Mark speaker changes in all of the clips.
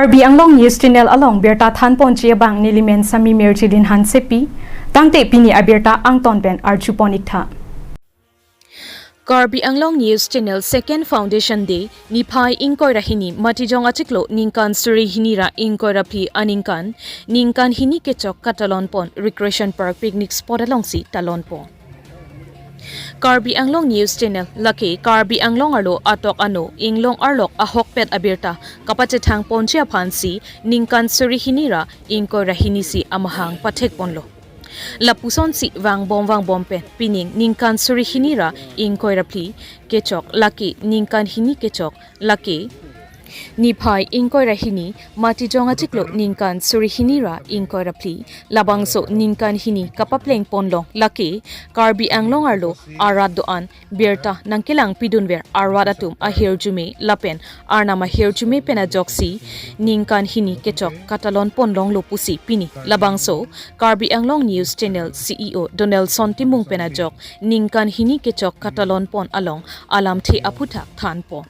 Speaker 1: Karbi Anglong News Channel along Berta Than Ponchia Bang Nilimen Sami Merchilin Han Sepi Tangte Pini Aberta Angton Ben Archuponikta
Speaker 2: Karbi Anglong News Channel Second Foundation Day Nipai Inkoi Rahini Matijong Achiklo Ninkan Suri Hinira Inkoi Rapi Aninkan Ninkan Hini Kechok Katalon Pon Recreation Park Picnic Spot alongsi Talon Pon Karbi Anglong News Channel Laki Karbi Anglong Arlo Atok Ano Inglong Arlok Ahok Pet Abirta Kapachethang Ponchia Phansi Ninkan Suri Hinira Inkoi Rahini si Amahang Patek Ponlo Lapuson si Wang Bom Pen Pining Ninkan Suri Hinira Inkoi Rapli Kechok Laki Ninkan Hini Kechok Laki Nipai Inkoi Rahini Matijong Achiklo Ninkan Suri Hinira Inkoi Rapli Labangso Ninkan Hini Kapapleng Ponlong Laki Karbi Anglong Arlo Arad Doan Berta Nangkilang Pidunwer Arwad Atum Ahir Jume Lapen Arnama Hir Jume Pena Joksi Ninkan Hini Kechok Katalon Ponlong Lopusi Pini Labangso Karbi Anglong News Channel CEO Donaldson Timung Pena Jok Ninkan Hini Kechok Katalon Pon Along Alam The Aputak Than Pon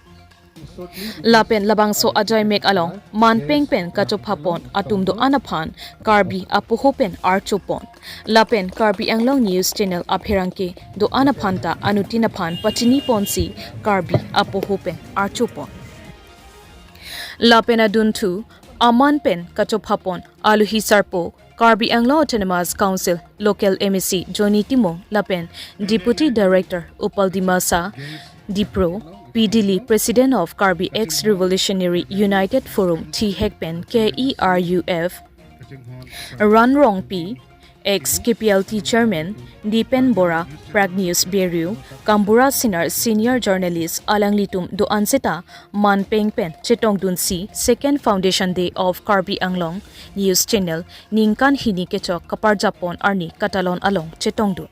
Speaker 2: Lapen labangso ajay mek along man peng pen kachopapon atum do anaphan Karbi apuhopen archopon Lapen Karbi Anglong News Channel apherangke do anaphanta anutinaphan pachini ponsi Karbi apuhopen archopon Lapen aduntu aman pen kachopapon aluhi sarpo Karbi Anglong Autonomous Council Local MEC Johnny Timong Lapen Deputy Director Upal Dimasa Dipro PDL President of Karbi Ex-Revolutionary United Forum T Hekpen KERUF Ranrong P Ex-KPLT Chairman Dipen Bora Pragnews Beru Kambura Sinar Senior Journalist Alang Litum Doan Seta Man Peng Pen Chetong Dunsi Second Foundation Day of Karbi Anglong News Channel Ninkan Hini Kechok Kapar Japon Arni Katalon Along Chetong Dun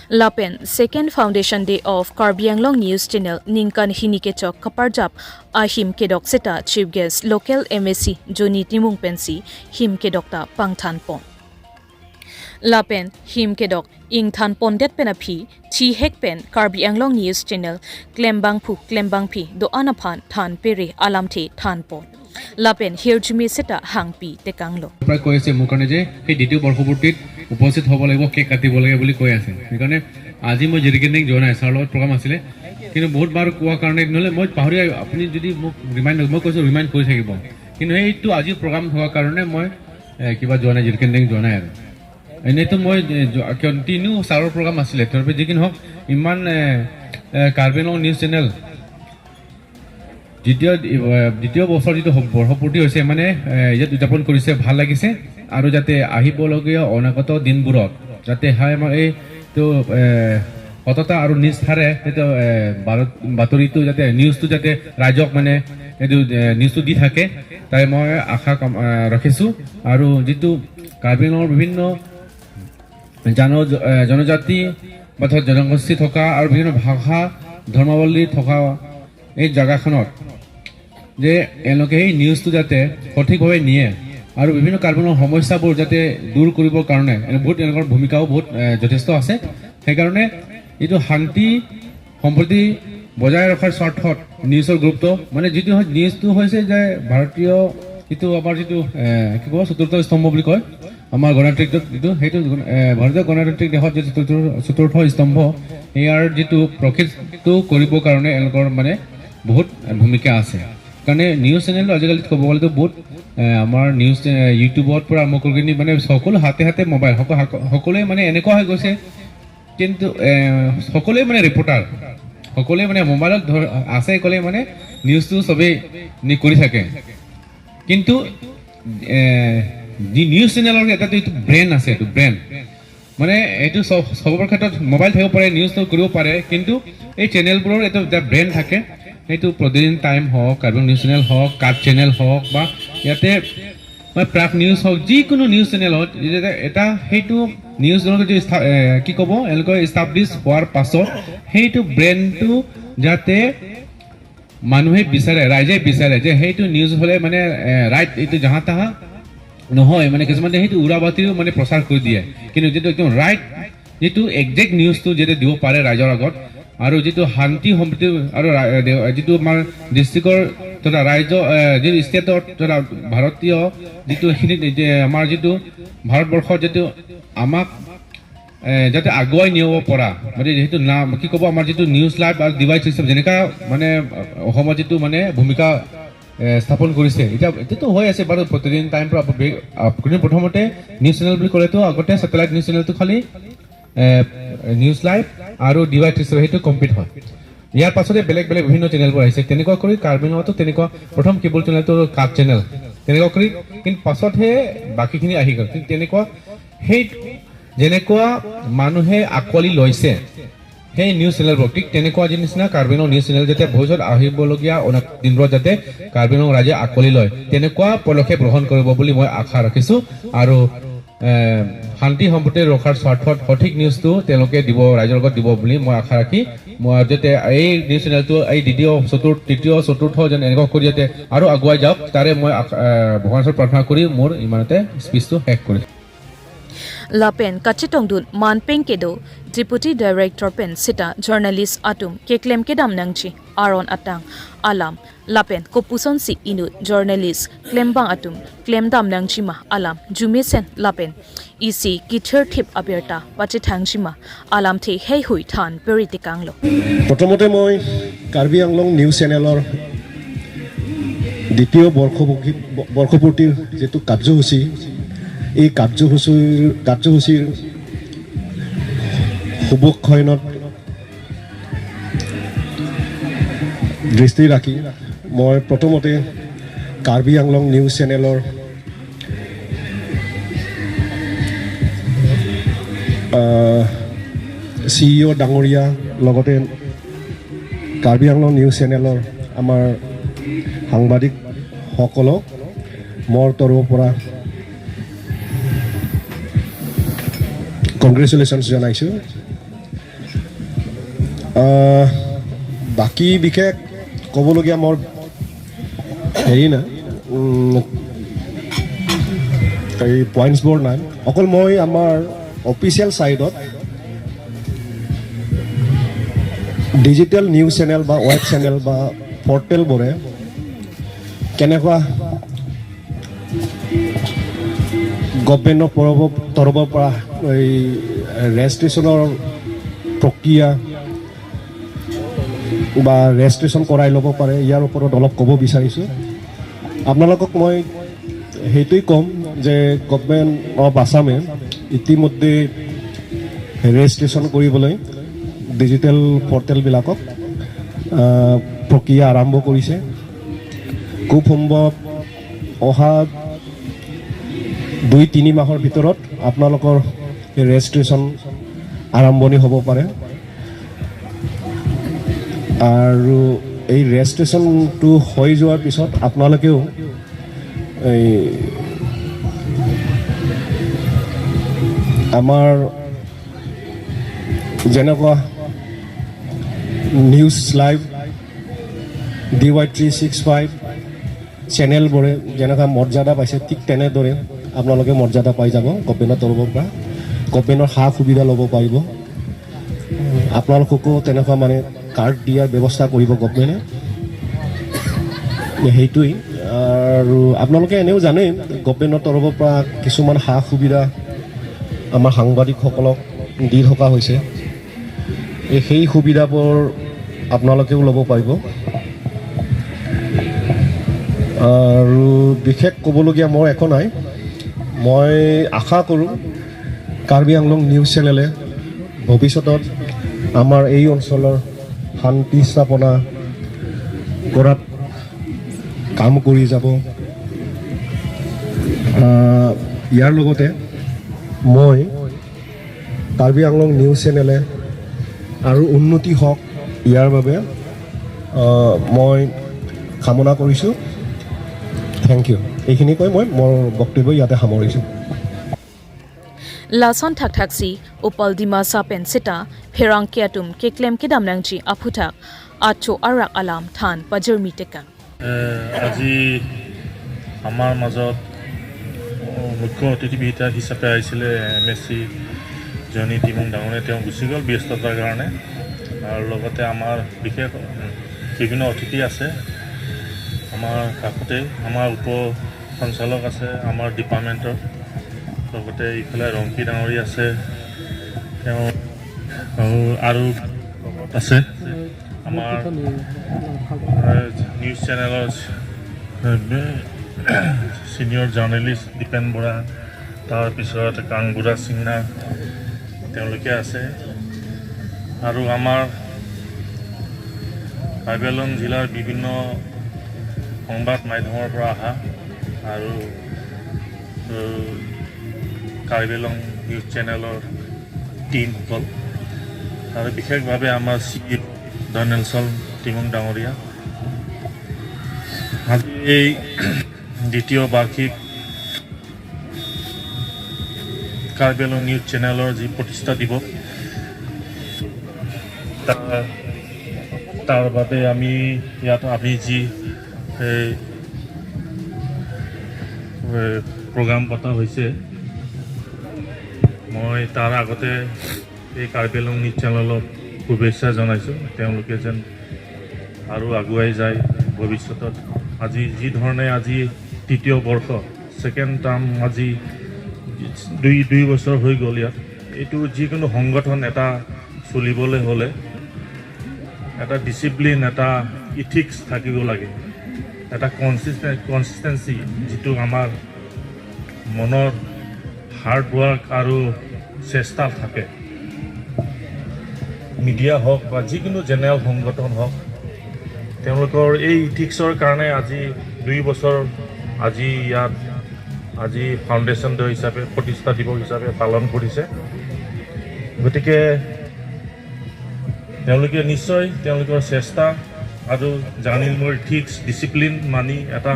Speaker 2: Lapen Second Foundation Day of Karbi Anglong News Channel Ninkan Hini Kechok Kaparjap Ahim Kedok Seta Chief Guest Local MSC Johnny Timung Pensi Him Kedokta Pangthan Pon Lapen Him Kedok Ing Than Pondet Penapi Chi Hek Pen Karbi Anglong News Channel Klembang Pi Do Anaphan Than Pere Alamte Than Pon Lapen Hirjumi Seta Hangpi Tekanglo
Speaker 3: প্ৰায় কৈ আছে মোৰ কাৰণে যে সেই দ্বিতীয় বৰ্ষপূৰ্তিত উপস্থিত হ'ব লাগিব কেক কাটিব লাগে বুলি কৈ আছে সেইকাৰণে আজি মই জেৰিকেনিক জনাই ছাৰ লগত প্ৰগ্ৰাম আছিলে কিন্তু বহুত বাৰ কোৱা কাৰণে নহলে মই পাহৰি আপুনি যদি মোক ৰিমাইণ্ড মই কৈছো ৰিমাইণ্ড কৰি থাকিব কিন্তু এইটো আজি প্ৰগ্ৰাম হোৱাৰ কাৰণে মই কিবা জনাই জেৰিকেনিক জনাই আৰু এনেতো মই কন্টিনিউ ছাৰৰ প্ৰগ্ৰাম আছিলে তাৰপে যিকিন হওক ইমান কাৰ্বি আংলং নিউজ চেনেল দ্বিতীয় বছৰ যিটো বৰ্ষপূৰ্তি হৈছে মানে ইয়াত উদযাপন কৰিছে ভাল লাগিছে আৰু যাতে আহিবলগীয়া অনাগত দিনবোৰত যাতে হয় আমাৰ এইটো সততা আৰু নিষ্ঠাৰে এইটো বাতৰিটো যাতে নিউজটো যাতে ৰাইজক মানে এইটো নিউজটো দি থাকে তাই মই আশা ৰাখিছোঁ আৰু যিটো কাৰ্বি আংলঙৰ বিভিন্ন জনজাতি বা জনগোষ্ঠী থকা আৰু বিভিন্ন ভাষা ধৰ্মাৱলী থকা এই জায়গাখনত যে এওঁলোকে এই নিউজটো যাতে সঠিকভাৱে নিয়ে আৰু বিভিন্ন কাৰ্বনৰ সমস্যাবোৰ যাতে দূৰ কৰিবৰ কাৰণে বহুত এওঁলোকৰ ভূমিকাও বহুত যথেষ্ট আছে সেইকাৰণে এইটো শান্তি সম্প্ৰীতি বজাই ৰখাৰ স্বাৰ্থত নিউজৰ গুৰুত্ব মানে যিটো নিউজটো হৈছে যে ভাৰতীয় যিটো আমাৰ যিটো কি ক'ব চতুৰ্থ স্তম্ভ বুলি কয় আমাৰ গণতান্ত্ৰিক যিটো সেইটো ভাৰতীয় গণতান্ত্ৰিক দেশত যিটো চতুৰ্থ স্তম্ভ ইয়াৰ যিটো প্ৰকৃতটো কৰিবৰ কাৰণে এওঁলোকৰ মানে বহুত ভূমিকা আছে কাৰণে নিউজ চেনেল আজিকালি ক'ব গ'লেতো বহুত আমাৰ নিউজ ইউটিউবত পৰা আৰম্ভ কৰি মানে সকলো হাতে মোবাইল সকলোৱে মানে এনেকুৱা হৈ গৈছে কিন্তু সকলোৱে মানে ৰিপৰ্টাৰ সকলোৱে মানে মোবাইলত আছে ক'লে মানে নিউজটো চবেই কৰি থাকে কিন্তু নিউজ চেনেলৰ এটা এইটো ব্ৰেইন আছে এইটো ব্ৰেইন মানে এইটো চবৰ ক্ষেত্ৰত মোবাইল থাকিব পাৰে নিউজটো কৰিব পাৰে কিন্তু এই চেনেলবোৰৰ এটা ব্ৰেইন থাকে সেইটো প্ৰতিদিন টাইম হওক কাৰ্বি নিউজ চেনেল হওক কাট চেনেল হওক বা ইয়াতে প্ৰাগ নিউজ হওক যিকোনো নিউজ চেনেলত এটা সেইটো নিউজ কি ক'ব এওঁলোকৰ ইষ্টাব্লিছ হোৱাৰ পাছত সেইটো ব্ৰেইনটো যাতে মানুহে বিচাৰে ৰাইজে বিচাৰে যে সেইটো নিউজ হ'লে মানে ৰাইট এইটো জাহা তাহা নহয় মানে কিছুমানে সেইটো উৰাবাতিও মানে প্ৰচাৰ কৰি দিয়ে কিন্তু যিটো একদম ৰাইট যিটো একজেক্ট নিউজটো যেতিয়া দিব পাৰে ৰাইজৰ আগত আৰু যিটো শান্তি সম্প্ৰীতি আৰু যিটো আমাৰ ডিষ্ট্ৰিক্টৰ তথা ৰাজ্য যিটো ষ্টেটৰ তথা ভাৰতীয় যিটো এইখিনিত আমাৰ যিটো ভাৰতবৰ্ষৰ যিটো আমাক যাতে আগুৱাই নিব পৰা মানে যিহেতু নাম কি ক'ব আমাৰ যিটো নিউজ লাইভ আৰু ডিভাইচ চিষ্টেম যেনেকুৱা মানে অসমত যিটো মানে ভূমিকা স্থাপন কৰিছে এতিয়াতো হৈ আছে বাৰু প্ৰতিদিন টাইম পৰা আপুনি প্ৰথমতে নিউজ চেনেল বুলি ক'লেতো আগতে ছেটেলাইট নিউজ চেনেলটো খালি নিউজ লাইভ আৰু ডিভাইচ চিষ্টেম সেইটো কমপ্লিট হয় ইয়াৰ পাছতে বেলেগ বেলেগ বিভিন্ন চেনেলবোৰ আহিছে তেনেকুৱা কৰি কাৰ্বি আংলঙতো তেনেকুৱা প্ৰথম কেবল চেনেলটো কাপ চেনেল তেনেকুৱা কৰি কিন্তু পাছতহে বাকীখিনি আহি গ'ল কিন্তু তেনেকুৱা সেই যেনেকুৱা মানুহে আঁকোৱালি লৈছে সেই নিউজ চেনেলবোৰ ঠিক তেনেকুৱা নিচিনা কাৰ্বি আংলং নিউজ চেনেল যাতে ভৱিষ্যত আহিবলগীয়া দিনবোৰত যাতে কাৰ্বি আংলং ৰাইজে আঁকোৱালি লয় তেনেকুৱা পদক্ষেপ গ্ৰহণ কৰিব বুলি মই আশা ৰাখিছোঁ আৰু শান্তি সম্প্ৰীতি ৰখাৰ স্বাৰ্থত সঠিক নিউজটো তেওঁলোকে দিব ৰাইজৰ লগত দিব বুলি মই আশা ৰাখি মই যাতে এই নিউজ চেনেলটো এই দ্বিতীয় তৃতীয় চতুৰ্থ যেন এনেকুৱা কৰি যাতে আৰু আগুৱাই যাওক তাৰে মই ভগৱানৰ ওচৰত প্ৰাৰ্থনা কৰি মোৰ ইমানতে স্পীচটো শেষ কৰিছোঁ
Speaker 2: Lapen Kachitongdun Manpeng Kedo Deputy Director Pen Sita Journalist Atum Keklem Kedam Nangchi Aron Atang Alam Lapen Kopuson Si Inu Journalist Klembang Atum Klemdam Nangchima Alam Jumesen Lapen EC Kitcher Tip Aberta Pachithangchima Alam The Hei Hui Than Peritikanglo
Speaker 4: প্ৰথমতে মই Karbi Anglong news চেনেলৰ দ্বিতীয় বৰ্ষপূৰ্তিৰ যেটো কাৰ্যসূচী এই কাৰ্যসূচীৰ শুভক্ষণত দৃষ্টি ৰাখি মই প্ৰথমতে কাৰ্বি আংলং নিউজ চেনেলৰ CEO ডাঙৰীয়া লগতে কাৰ্বি আংলং নিউজ চেনেলৰ আমাৰ সাংবাদিকসকলক মোৰ তৰফৰ পৰা কংগ্ৰেচুলেশ্যনছ জনাইছোঁ বাকী বিশেষ ক'বলগীয়া মোৰ হেৰি নাই এই পইণ্টছবোৰ নাই অকল মই আমাৰ অফিচিয়েল ছাইডত ডিজিটেল নিউজ চেনেল বা ৱেব চেনেল বা পৰ্টেলবোৰে কেনেকুৱা গভৰ্ণমেণ্টৰ তৰফৰ পৰা এই ৰেজিষ্ট্ৰেশ্যনৰ প্ৰক্ৰিয়া বা ৰেজিষ্ট্ৰেশ্যন কৰাই ল'ব পাৰে ইয়াৰ ওপৰত অলপ ক'ব বিচাৰিছোঁ আপোনালোকক মই সেইটোৱেই ক'ম যে গভৰ্ণমেণ্ট অফ আছামে ইতিমধ্যে ৰেজিষ্ট্ৰেশ্যন কৰিবলৈ ডিজিটেল পৰ্টেলবিলাকক প্ৰক্ৰিয়া আৰম্ভ কৰিছে খুব সম্ভৱ অহা 2-3 মাহৰ ভিতৰত আপোনালোকৰ ৰেজিষ্ট্ৰেশ্যন আৰম্ভণি হ'ব পাৰে আৰু এই ৰেজিষ্ট্ৰেশ্যনটো হৈ যোৱাৰ পিছত আপোনালোকেও এই আমাৰ যেনেকুৱা নিউজ লাইভ DY365 চেনেলবোৰে যেনেকুৱা মৰ্যাদা পাইছে ঠিক তেনেদৰে আপোনালোকে মৰ্যাদা পাই যাব গভৰ্ণমেণ্টৰ তৰফৰ পৰা গভৰ্ণমেণ্টৰ সা সুবিধা ল'ব পাৰিব আপোনালোককো তেনেকুৱা মানে কাৰ্ড দিয়াৰ ব্যৱস্থা কৰিব গভৰ্ণমেণ্টে সেইটোৱেই আৰু আপোনালোকে এনেও জানে গভৰ্ণমেণ্টৰ তৰফৰ পৰা কিছুমান সা সুবিধা আমাৰ সাংবাদিকসকলক দি থকা হৈছে সেই সুবিধাবোৰ আপোনালোকেও ল'ব পাৰিব আৰু বিশেষ ক'বলগীয়া মোৰ একো নাই মই আশা কৰোঁ কাৰ্বি আংলং নিউজ চেনেলে ভৱিষ্যতত আমাৰ এই অঞ্চলৰ শান্তি স্থাপনা কৰাত কাম কৰি যাব ইয়াৰ লগতে মই কাৰ্বি আংলং নিউজ চেনেলে আৰু উন্নতি হওক ইয়াৰ বাবে মই কামনা কৰিছোঁ থেংক ইউ এইখিনি কৈ মই মোৰ বক্তব্য ইয়াতে সামৰিছোঁ
Speaker 2: Lason Thak Thaksi Upal Dima Sapen Sita Pherang Kiatum Keklem Kedam Nangchi Aphuthak Acho Arak Alam Than Pajurmi Teka
Speaker 5: আজি আমাৰ মাজত মুখ্য অতিথি বিহিতা হিচাপে আহিছিলে MSc জনি টিমং ডাঙৰে তেওঁ গুচি গ'ল ব্যস্ততাৰ কাৰণে আৰু লগতে আমাৰ বিশেষ বিভিন্ন অতিথি আছে আমাৰ কাষতে আমাৰ উপ সঞ্চালক আছে আমাৰ ডিপাৰ্টমেণ্টৰ লগতে ইফালে ৰংকি ডাঙৰী আছে তেওঁ আৰু আছে আমাৰ নিউজ চেনেলৰ ছিনিয়ৰ জাৰ্নেলিষ্ট দীপেন বৰা তাৰপিছত কাংগুৰা সিংনা তেওঁলোকে আছে আৰু আমাৰ কাৰ্বি আংলং জিলাৰ বিভিন্ন সংবাদ মাধ্যমৰ পৰা অহা আৰু কাৰ্বি আংলং নিউজ চেনেলৰ টীমসকল আৰু বিশেষভাৱে আমাৰ চিইঅ ধনেলচল টিমং ডাঙৰীয়া আজি এই দ্বিতীয় বাৰ্ষিক কাৰ্বি আংলং নিউজ চেনেলৰ যি প্ৰতিষ্ঠা দিৱস তাৰ বাবে আমি ইয়াত যি প্ৰগ্ৰাম পতা হৈছে মই তাৰ আগতে এই কাৰ্বি আংলং নিউজ চেনেলক শুভেচ্ছা জনাইছোঁ তেওঁলোকে যেন আৰু আগুৱাই যায় ভৱিষ্যতত আজি যি ধৰণে আজি তৃতীয় বৰ্ষ ছেকেণ্ড টাৰ্ম আজি দুই বছৰ হৈ গ'ল ইয়াত এইটো যিকোনো সংগঠন এটা চলিবলৈ হ'লে এটা ডিচিপ্লিন এটা ইথিক্স থাকিব লাগে এটা কনচিষ্টেঞ্চি যিটো আমাৰ মনৰ হাৰ্ড ৱৰ্ক আৰু চেষ্টা থাকে মিডিয়া হওক বা যিকোনো জেনেৰেল সংগঠন হওক তেওঁলোকৰ এই ইথিক্সৰ কাৰণে আজি 2 বছৰ আজি ইয়াত আজি ফাউণ্ডেশ্যন ডে হিচাপে প্ৰতিষ্ঠা দিৱস হিচাপে পালন কৰিছে গতিকে তেওঁলোকে নিশ্চয় তেওঁলোকৰ চেষ্টা আৰু জাৰ্নেলিজমৰ ইথিক্স ডিচিপ্লিন মানি এটা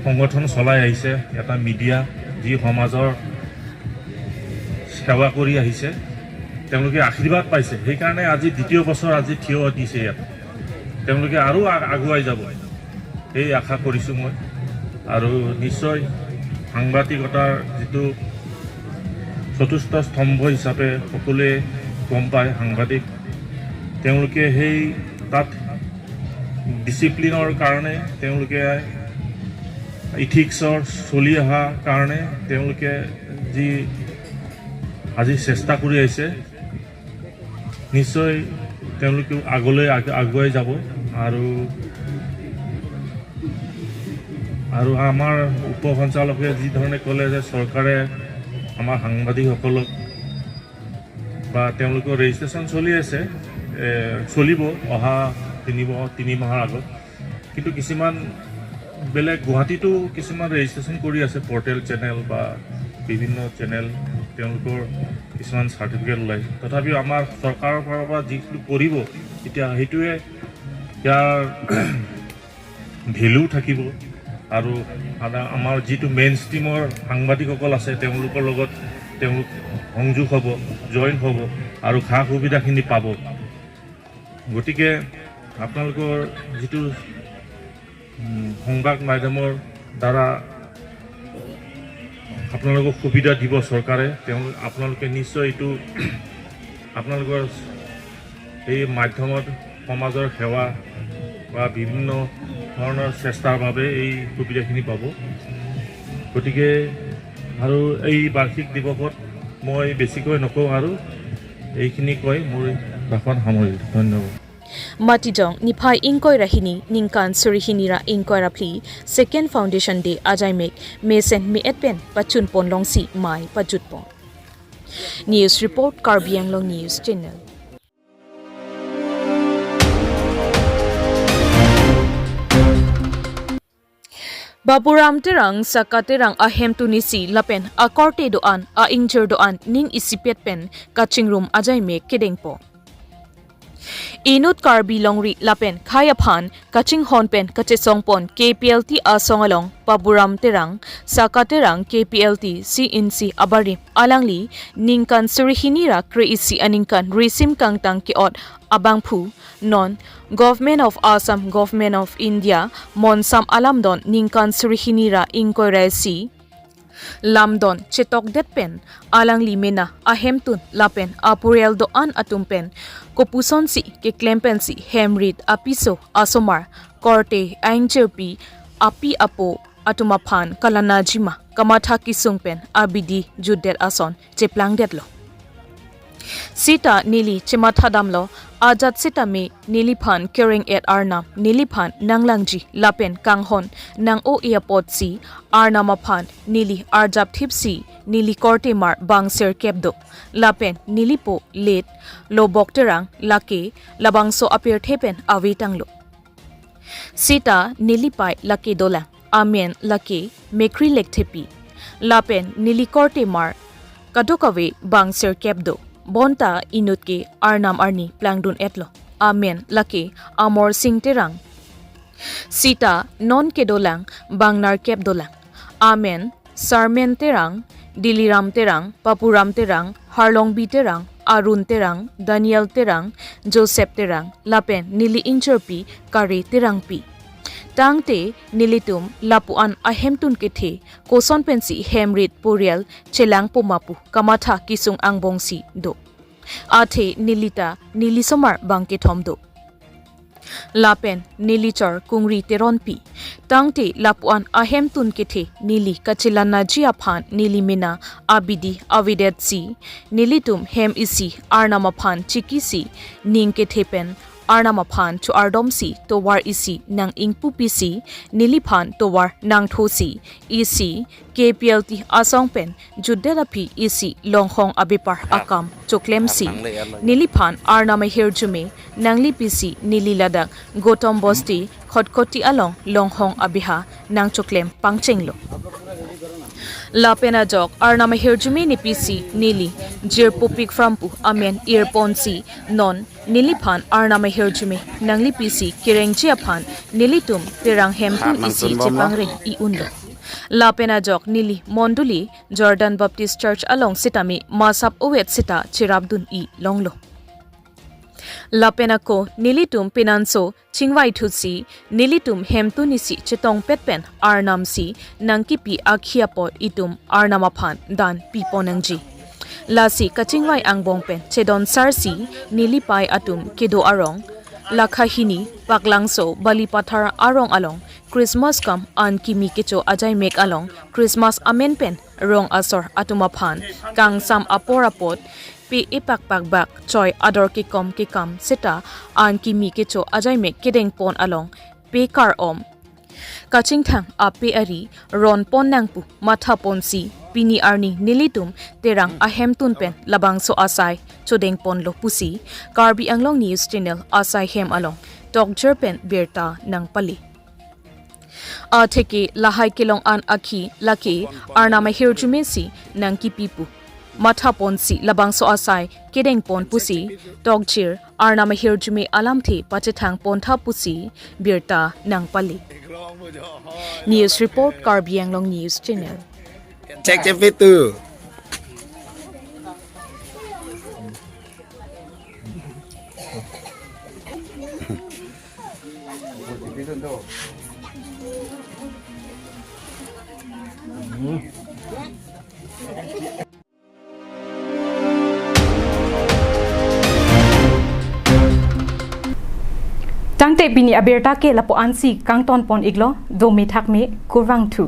Speaker 5: সংগঠন চলাই আহিছে এটা মিডিয়া যি সমাজৰ সেৱা কৰি আহিছে তেওঁলোকে আশীৰ্বাদ পাইছে সেইকাৰণে আজি দ্বিতীয় বছৰ আজি থিয় দিছে ইয়াত তেওঁলোকে আৰু আগুৱাই যাব এই আশা কৰিছোঁ মই আৰু নিশ্চয় সাংবাদিকতাৰ যিটো চতুৰ্থ স্তম্ভ হিচাপে সকলোৱে গম পায় সাংবাদিক তেওঁলোকে সেই তাত ডিচিপ্লিনৰ কাৰণে তেওঁলোকে ইথিক্সৰ চলি অহা কাৰণে তেওঁলোকে যি আজি চেষ্টা কৰি আহিছে নিশ্চয় তেওঁলোকে আগলৈ আগুৱাই যাব আৰু আমাৰ উপ সঞ্চালকে যি ধৰণে ক'লে যে চৰকাৰে আমাৰ সাংবাদিকসকলক বা তেওঁলোকৰ ৰেজিষ্ট্ৰেশ্যন চলি আছে চলিব অহা 3 মাহৰ আগত কিন্তু কিছুমান বেলেগ গুৱাহাটীতো কিছুমান ৰেজিষ্ট্ৰেশ্যন কৰি আছে পৰ্টেল চেনেল বা বিভিন্ন চেনেল তেওঁলোকৰ কিছুমান চাৰ্টিফিকেট ওলাইছে তথাপিও আমাৰ চৰকাৰৰ ফালৰ পৰা যিটো কৰিব এতিয়া সেইটোৱে ইয়াৰ ভেলু থাকিব আৰু আমাৰ যিটো মেইন ষ্ট্ৰীমৰ সাংবাদিকসকল আছে তেওঁলোকৰ লগত তেওঁলোক সংযোগ হ'ব জইন হ'ব আৰু সা সুবিধাখিনি পাব গতিকে আপোনালোকৰ যিটো সংবাদ মাধ্যমৰ দ্বাৰা আপোনালোকক সুবিধা দিব চৰকাৰে আপোনালোকে নিশ্চয় এইটো আপোনালোকৰ এই মাধ্যমত সমাজৰ সেৱা বা বিভিন্ন ধৰণৰ চেষ্টাৰ বাবে এই সুবিধাখিনি পাব গতিকে আৰু এই বাৰ্ষিক দিৱসত মই বেছিকৈ নকওঁ আৰু এইখিনি কৈ মোৰ ভাষণ সামৰিলোঁ ধন্যবাদ
Speaker 2: Matijong niphai ingkoi rahini ningkan surihinira ingkoi rapli second foundation day ajaimek mesen mi etpen pachun ponlongsi mai pajutpon news report Karbi Anglong News Channel Baburam terang sakaterang ahem tunisi lapen akorte doan a injure doan ning isipet pen kaching room ajaimek kedengpo Inut Karbi Longri Lapen Khayaphan Kaching Honpen Kachesongpon KPLT Asongalong Paburam Terang Sakaterang KPLT CNC Abari Alangli Ningkan Surihinira Kreisi Aningkan Risim Kangtang Kiot Abangphu Non Government of Assam Government of India Monsam Alamdon Ningkan Surihinira Inkoiresi lamdon chetok det pen alang limena ahem tun lapen apuriel do an atum pen kopuson si ke klempen si hemrit apiso asomar korte angjerpi api apo atuma phan kalana jima kamatha kisung pen abidi juddet ason cheplang det lo sita nili chematha damlo ajat sita me nili phan caring at arnam nili phan nanglangji lapen kanghon nang o airport si arnama phan nili arjap thipsi nili korte mar bangser kepdo lapen nili po let lobok terang lake labangso apir thepen awitanglo sita nili pai lake dola amen lake mekri lekthepi lapen nili korte mar kadokawe bangser kepdo bonta inut ke arnam arni plangdun etlo amen lake amor sing terang sita non ke dolang bangnar kep dolang amen sarmen terang diliram terang papuram terang harlongbi terang arun terang daniel terang joseph terang lapen nili incherpi kare terang pi tangte nilitum lapuan ahemtun kethe koson pensi hemrit purial chelang pumapu kamatha kisung angbongsi do athe nilita nilisomar bangke thomdo lapen nilichor kungri teronpi tangte lapuan ahemtun kethe nili kachilana jia phan nilimina abidi avidet si nilitum hem isi arnama phan chikisi ning kethe pen arnama phan chu ardomsi towar isi nang ingpupi si niliphan towar nang thosi isi kplt asong pen judderapi isi longhong abipar akam choklem si niliphan arnama herjume nangli pisi nililadak gotom bosti khotkoti along longhong abiha nang choklem pangchenglo lapena jok arnama herjume ni pisi nili jirpupik frampu amen earponsi non niliphan arnama herjume nangli pisi kirengchia phan nilitum terang hemtun isi chepangre I undo lapena jok nili monduli jordan baptist church along sitami masap owet sita chirabdun I longlo lapena ko nilitum pinanso chingwai thusi nilitum hemtunisi chetong petpen arnamsi nangkipi akhiapo itum arnama phan dan piponangji lasi kachingwai angbongpen chedon sarsi nilipai atum kedo arong lakhahini paklangso balipathar arong along christmas kam an kimi kecho ajai mek along christmas amen pen rong asor atuma phan kang sam aporapot pe ipak pak bak choi ador ki kam seta an kimi kecho ajai mek kedeng pon along pe kar om kaching thang ape ari ron pon nangpu matha ponsi pini arni nilitum terang ahem tun pen labang so asai chodeng pon lo pusi karbi anglong news channel asai hem along dr pen berta nang pali atheke lahai kilong an akhi laki arnama hirjumesi nang kipipu matha ponsi labang so asai kedeng pon pusi dogchir arnama hirjume alamthi pachithang pontha pusi berta nang pali news report karbi anglong news channel
Speaker 6: check chapter
Speaker 1: Tangte bini aberta ke lapo ansi kang ton pon iglo do me thak me kurwang thu